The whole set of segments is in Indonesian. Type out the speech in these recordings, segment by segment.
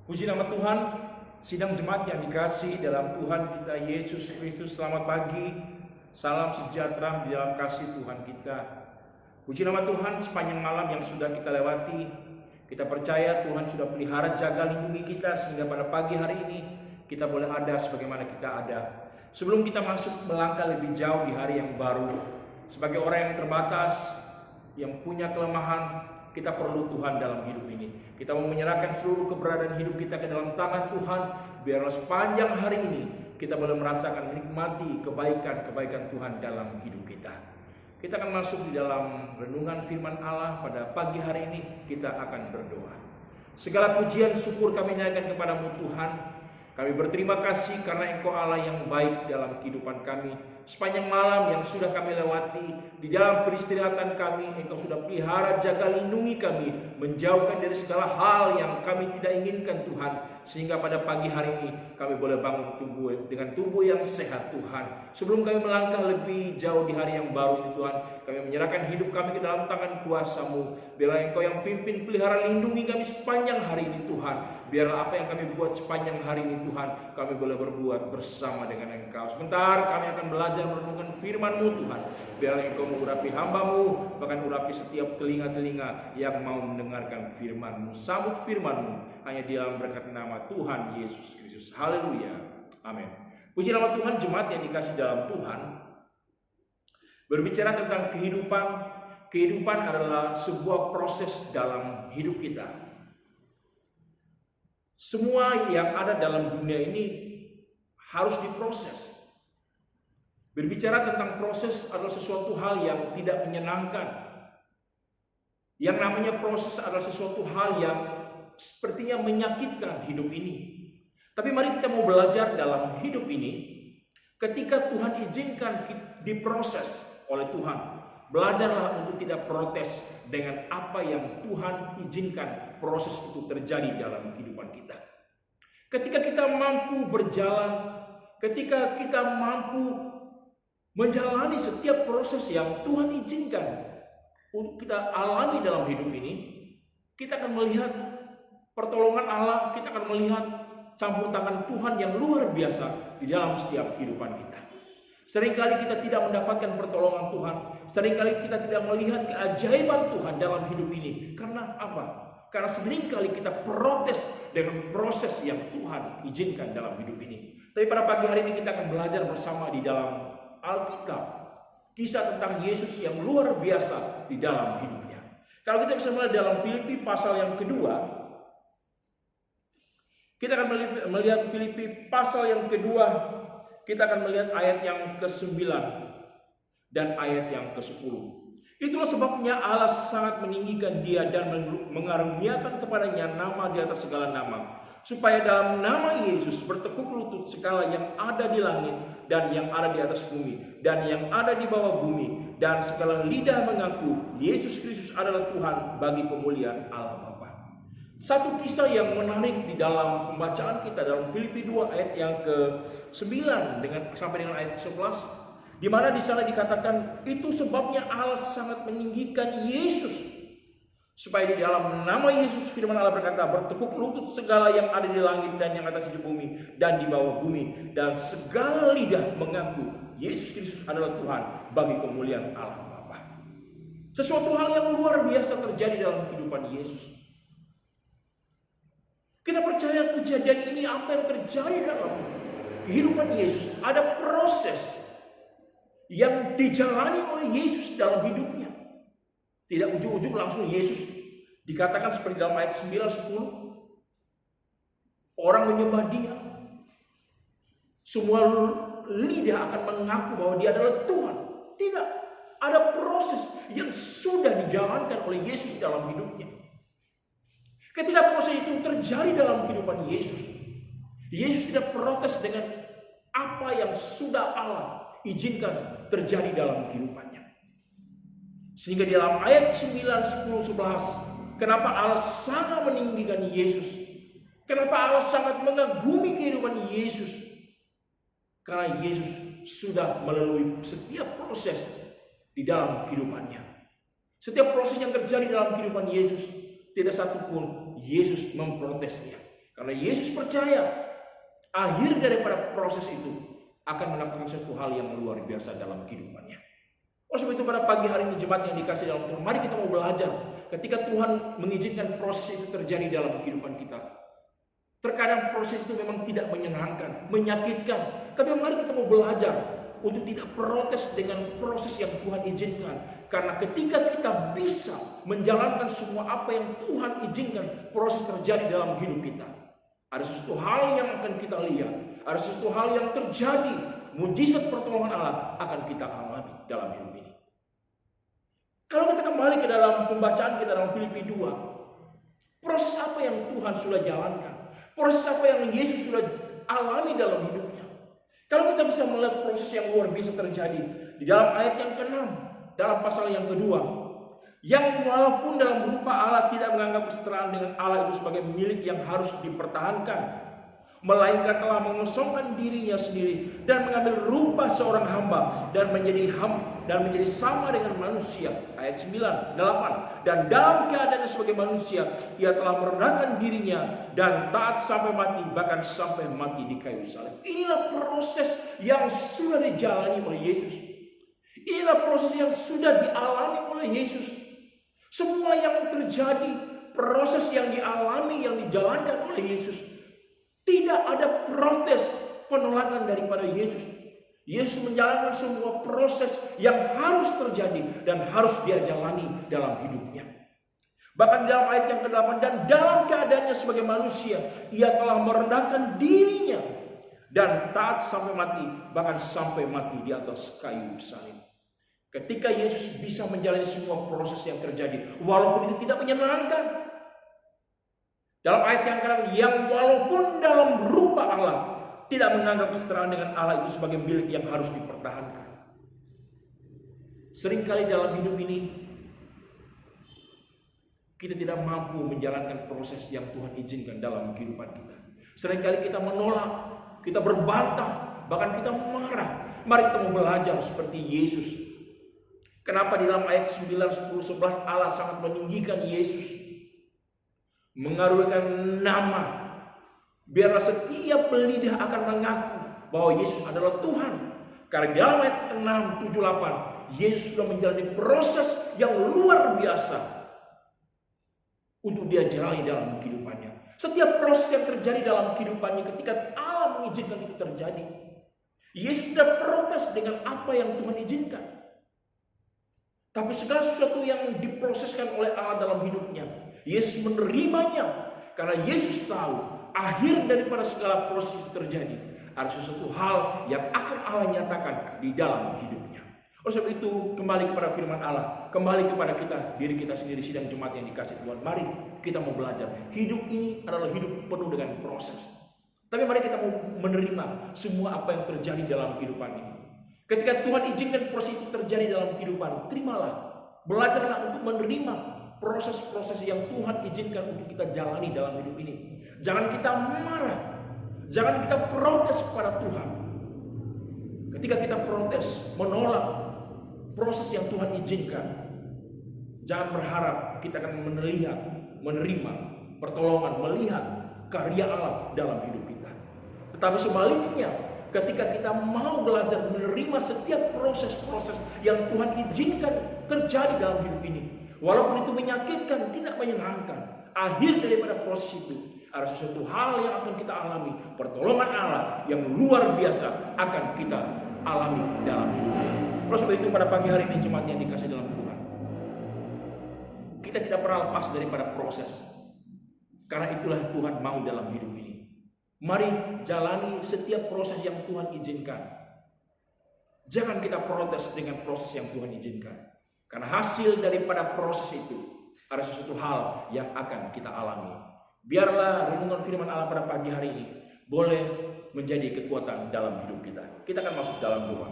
Puji nama Tuhan, sidang jemaat yang dikasihi dalam Tuhan kita Yesus Kristus. Selamat pagi, salam sejahtera di dalam kasih Tuhan kita. Puji nama Tuhan, sepanjang malam yang sudah kita lewati, kita percaya Tuhan sudah pelihara jaga lindungi kita sehingga pada pagi hari ini kita boleh ada sebagaimana kita ada. Sebelum kita masuk melangkah lebih jauh di hari yang baru, sebagai orang yang terbatas, yang punya kelemahan, kita perlu Tuhan dalam hidup ini. Kita mau menyerahkan seluruh keberadaan hidup kita ke dalam tangan Tuhan. Biarlah sepanjang hari ini kita boleh merasakan menikmati kebaikan-kebaikan Tuhan dalam hidup kita. Kita akan masuk di dalam renungan firman Allah pada pagi hari ini. Kita akan berdoa. Segala pujian syukur kami naikkan kepadamu Tuhan. Kami berterima kasih karena Engkau Allah yang baik dalam kehidupan kami. Sepanjang malam yang sudah kami lewati, di dalam peristirahatan kami, Engkau sudah pelihara, jaga, lindungi kami, menjauhkan dari segala hal yang kami tidak inginkan Tuhan. Sehingga pada pagi hari ini kami boleh bangun dengan tubuh yang sehat Tuhan. Sebelum kami melangkah lebih jauh di hari yang baru ini Tuhan, kami menyerahkan hidup kami ke dalam tangan kuasa-Mu. Biarlah Engkau yang pimpin, pelihara, lindungi kami sepanjang hari ini Tuhan. Biarlah apa yang kami buat sepanjang hari ini Tuhan, kami boleh berbuat bersama dengan Engkau. Sebentar kami akan belajar merenungkan firman-Mu Tuhan. Biarlah Engkau mengurapi hamba-Mu, bahkan urapi setiap telinga-telinga yang mau mendengarkan firman-Mu. Sambut firman-Mu hanya di dalam berkat nama Tuhan Yesus Kristus. Haleluya. Amin. Puji nama Tuhan. Jemaat yang dikasih dalam Tuhan, berbicara tentang kehidupan. Kehidupan adalah sebuah proses dalam hidup kita. Semua yang ada dalam dunia ini harus diproses. Berbicara tentang proses adalah sesuatu hal yang tidak menyenangkan. Yang namanya proses adalah sesuatu hal yang sepertinya menyakitkan hidup ini. Tapi mari kita mau belajar dalam hidup ini. Ketika Tuhan izinkan diproses oleh Tuhan, belajarlah untuk tidak protes dengan apa yang Tuhan izinkan proses itu terjadi dalam kehidupan kita. Ketika kita mampu berjalan, ketika kita mampu menjalani setiap proses yang Tuhan izinkan untuk kita alami dalam hidup ini, kita akan melihat pertolongan Allah, kita akan melihat campur tangan Tuhan yang luar biasa di dalam setiap kehidupan kita. Seringkali kita tidak mendapatkan pertolongan Tuhan, seringkali kita tidak melihat keajaiban Tuhan dalam hidup ini. Karena apa? Karena seringkali kita protes dengan proses yang Tuhan izinkan dalam hidup ini. Tapi pada pagi hari ini kita akan belajar bersama di dalam Alkitab, kisah tentang Yesus yang luar biasa di dalam hidupnya. Kalau kita bisa melihat dalam Filipi pasal yang kedua, kita akan melihat Filipi pasal yang kedua, kita akan melihat ayat yang ke-9 dan ayat yang ke-10. Itulah sebabnya Allah sangat meninggikan dia dan mengaruniakan kepadanya nama di atas segala nama, supaya dalam nama Yesus bertekuk lutut segala yang ada di langit dan yang ada di atas bumi dan yang ada di bawah bumi, dan segala lidah mengaku Yesus Kristus adalah Tuhan bagi kemuliaan Allah Bapa. Satu kisah yang menarik di dalam pembacaan kita dalam Filipi 2 ayat yang ke-9 sampai dengan ayat 11, di mana di sana dikatakan itu sebabnya Allah sangat meninggikan Yesus, supaya di dalam nama Yesus firman Allah berkata, bertekuk lutut segala yang ada di langit dan yang atas di bumi dan di bawah bumi, dan segala lidah mengaku Yesus Kristus adalah Tuhan bagi kemuliaan Allah Bapa. Sesuatu hal yang luar biasa terjadi dalam kehidupan Yesus. Kita percaya kejadian ini apa yang terjadi dalam kehidupan Yesus. Ada proses yang dijalani oleh Yesus dalam hidupnya. Tidak ujung-ujung langsung Yesus dikatakan seperti dalam ayat 9-10. Orang menyembah dia. Semua lidah akan mengaku bahwa dia adalah Tuhan. Tidak. Ada proses yang sudah dijalankan oleh Yesus dalam hidupnya. Ketika proses itu terjadi dalam kehidupan Yesus, Yesus tidak protes dengan apa yang sudah Allah izinkan terjadi dalam kehidupannya. Sehingga di dalam ayat 9, 10, 11, kenapa Allah sangat meninggikan Yesus? Kenapa Allah sangat mengagumi kehidupan Yesus? Karena Yesus sudah melalui setiap proses di dalam kehidupannya. Setiap proses yang terjadi dalam kehidupan Yesus, tidak satupun Yesus memprotesnya. Karena Yesus percaya akhir daripada proses itu akan mendapatkan sesuatu hal yang luar biasa dalam kehidupannya. Oleh sebab itu pada pagi hari ini jemaat yang dikasih dalam Tuhan, mari kita mau belajar ketika Tuhan mengizinkan proses itu terjadi dalam kehidupan kita. Terkadang proses itu memang tidak menyenangkan, menyakitkan, tapi mari kita mau belajar untuk tidak protes dengan proses yang Tuhan izinkan. Karena ketika kita bisa menjalankan semua apa yang Tuhan izinkan, proses terjadi dalam hidup kita, ada sesuatu hal yang akan kita lihat, ada sesuatu hal yang terjadi, mujizat pertolongan Allah akan kita alami dalam hidup ini. Kalau kita kembali ke dalam pembacaan kita dalam Filipi 2, proses apa yang Tuhan sudah jalankan, proses apa yang Yesus sudah alami dalam hidupnya. Kalau kita bisa melihat proses yang luar biasa terjadi di dalam ayat yang ke-6, dalam pasal yang kedua, yang walaupun dalam rupa Allah tidak menganggap kesetaraan dengan Allah itu sebagai milik yang harus dipertahankan, melainkan telah mengosongkan dirinya sendiri dan mengambil rupa seorang hamba dan menjadi sama dengan manusia. Ayat 9, 8. Dan dalam keadaannya sebagai manusia, ia telah merendahkan dirinya dan taat sampai mati, bahkan sampai mati di kayu salib. Inilah proses yang sudah dijalani oleh Yesus. Inilah proses yang sudah dialami oleh Yesus. Semua yang terjadi, proses yang dialami, yang dijalankan oleh Yesus. Tidak ada protes penolakan daripada Yesus. Yesus menjalankan semua proses yang harus terjadi dan harus dia jalani dalam hidupnya. Bahkan dalam ayat yang ke-8, dan dalam keadaannya sebagai manusia, ia telah merendahkan dirinya dan taat sampai mati, bahkan sampai mati di atas kayu salib. Ketika Yesus bisa menjalani semua proses yang terjadi, walaupun itu tidak menyenangkan. Dalam ayat yang ke-6, yang walaupun dalam rupa Allah tidak menganggap kesetaraan dengan Allah itu sebagai milik yang harus dipertahankan. Seringkali dalam hidup ini kita tidak mampu menjalankan proses yang Tuhan izinkan dalam kehidupan kita. Seringkali kita menolak, kita berbantah, bahkan kita marah. Mari kita mau belajar seperti Yesus. Kenapa di dalam ayat 9, 10, 11 Allah sangat meninggikan Yesus, mengaruhkan nama, biarlah setiap lidah akan mengaku bahwa Yesus adalah Tuhan. Karena di dalam ayat 6, 7, 8, Yesus sudah menjalani proses yang luar biasa untuk dia jalani dalam kehidupannya. Setiap proses yang terjadi dalam kehidupannya ketika Allah mengizinkan itu terjadi, Yesus sudah protes dengan apa yang Tuhan izinkan. Tapi segala sesuatu yang diproseskan oleh Allah dalam hidupnya, Yesus menerimanya. Karena Yesus tahu akhir daripada segala proses itu terjadi, ada sesuatu hal yang akan Allah nyatakan di dalam hidupnya. Oleh sebab itu, kembali kepada firman Allah, kembali kepada kita, diri kita sendiri, sidang jemaat yang dikasih Tuhan. Mari kita mau belajar. Hidup ini adalah hidup penuh dengan proses. Tapi mari kita mau menerima semua apa yang terjadi dalam kehidupan ini. Ketika Tuhan izinkan proses itu terjadi dalam kehidupan, terimalah. Belajarlah untuk menerima proses-proses yang Tuhan izinkan untuk kita jalani dalam hidup ini. Jangan kita marah, jangan kita protes kepada Tuhan. Ketika kita protes, menolak proses yang Tuhan izinkan, jangan berharap kita akan menerima pertolongan, melihat karya Allah dalam hidup kita. Tetapi sebaliknya, ketika kita mau belajar menerima setiap proses-proses yang Tuhan izinkan terjadi dalam hidup ini, walaupun itu menyakitkan, tidak menyenangkan, akhir daripada proses itu ada sesuatu hal yang akan kita alami. Pertolongan Allah yang luar biasa akan kita alami dalam hidup kita. Oleh sebab itu pada pagi hari ini jemaat yang dikasih dalam Tuhan, kita tidak pernah lepas daripada proses. Karena itulah Tuhan mau dalam hidup ini. Mari jalani setiap proses yang Tuhan izinkan. Jangan kita protes dengan proses yang Tuhan izinkan. Karena hasil daripada proses itu ada sesuatu hal yang akan kita alami. Biarlah renungan firman Allah pada pagi hari ini boleh menjadi kekuatan dalam hidup kita. Kita akan masuk dalam doa.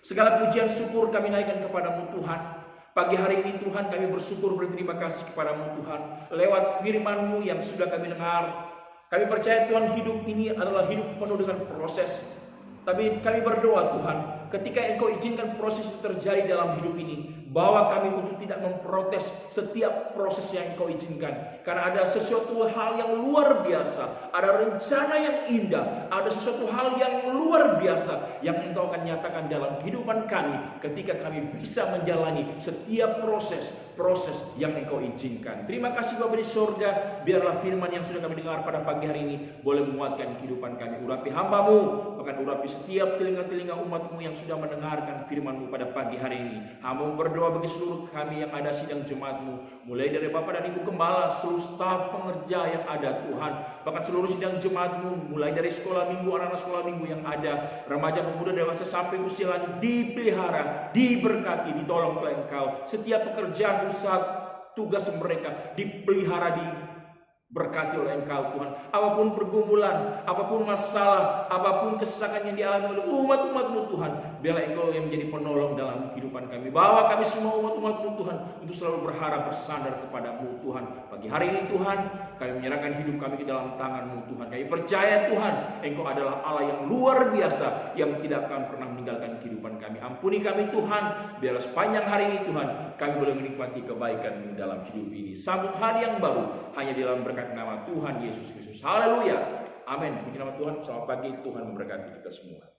Segala pujian syukur kami naikkan kepadamu Tuhan. Pagi hari ini Tuhan kami bersyukur berterima kasih kepadamu Tuhan. Lewat firman-Mu yang sudah kami dengar, kami percaya Tuhan hidup ini adalah hidup penuh dengan proses. Tapi kami berdoa Tuhan, ketika Engkau izinkan proses itu terjadi dalam hidup ini, Bawa kami untuk tidak memprotes setiap proses yang Engkau izinkan. Karena ada sesuatu hal yang luar biasa, ada rencana yang indah, ada sesuatu hal yang luar biasa yang Engkau akan nyatakan dalam kehidupan kami ketika kami bisa menjalani setiap proses yang Engkau izinkan. Terima kasih Bapa di surga, biarlah firman yang sudah kami dengar pada pagi hari ini boleh menguatkan kehidupan kami. Urapi hamba-Mu, bahkan urapi setiap telinga-telinga umat-Mu yang sudah mendengarkan firman-Mu pada pagi hari ini. Hamba berdoa bagi seluruh kami yang ada sidang jemaat-Mu, mulai dari Bapak dan Ibu Gembala, seluruh staf pengerja yang ada Tuhan, bahkan seluruh sidang jemaat-Mu, mulai dari sekolah minggu, anak-anak sekolah minggu yang ada, remaja, pemuda, dewasa sampai usia lanjut, dipelihara, diberkati, ditolong oleh Engkau. Setiap pekerjaan, usaha, tugas mereka dipelihara, berkati oleh Engkau Tuhan. Apapun pergumulan, apapun masalah, apapun kesesakan yang dialami oleh umat-umat-Mu Tuhan, biarlah Engkau yang menjadi penolong dalam kehidupan kami. Bawa kami semua umat-umat-Mu Tuhan untuk selalu berharap, bersandar kepada-Mu Tuhan. Pagi hari ini Tuhan, kami menyerahkan hidup kami ke dalam tangan-Mu Tuhan. Kami percaya Tuhan, Engkau adalah Allah yang luar biasa, yang tidak akan pernah meninggalkan kehidupan kami. Ampuni kami Tuhan, biarlah sepanjang hari ini Tuhan, kami boleh menikmati kebaikan-Mu dalam hidup ini. Sambut hari yang baru hanya di dalam berkat nama Tuhan Yesus Kristus. Haleluya. Amin. Puji nama Tuhan. Selamat pagi. Tuhan memberkati kita semua.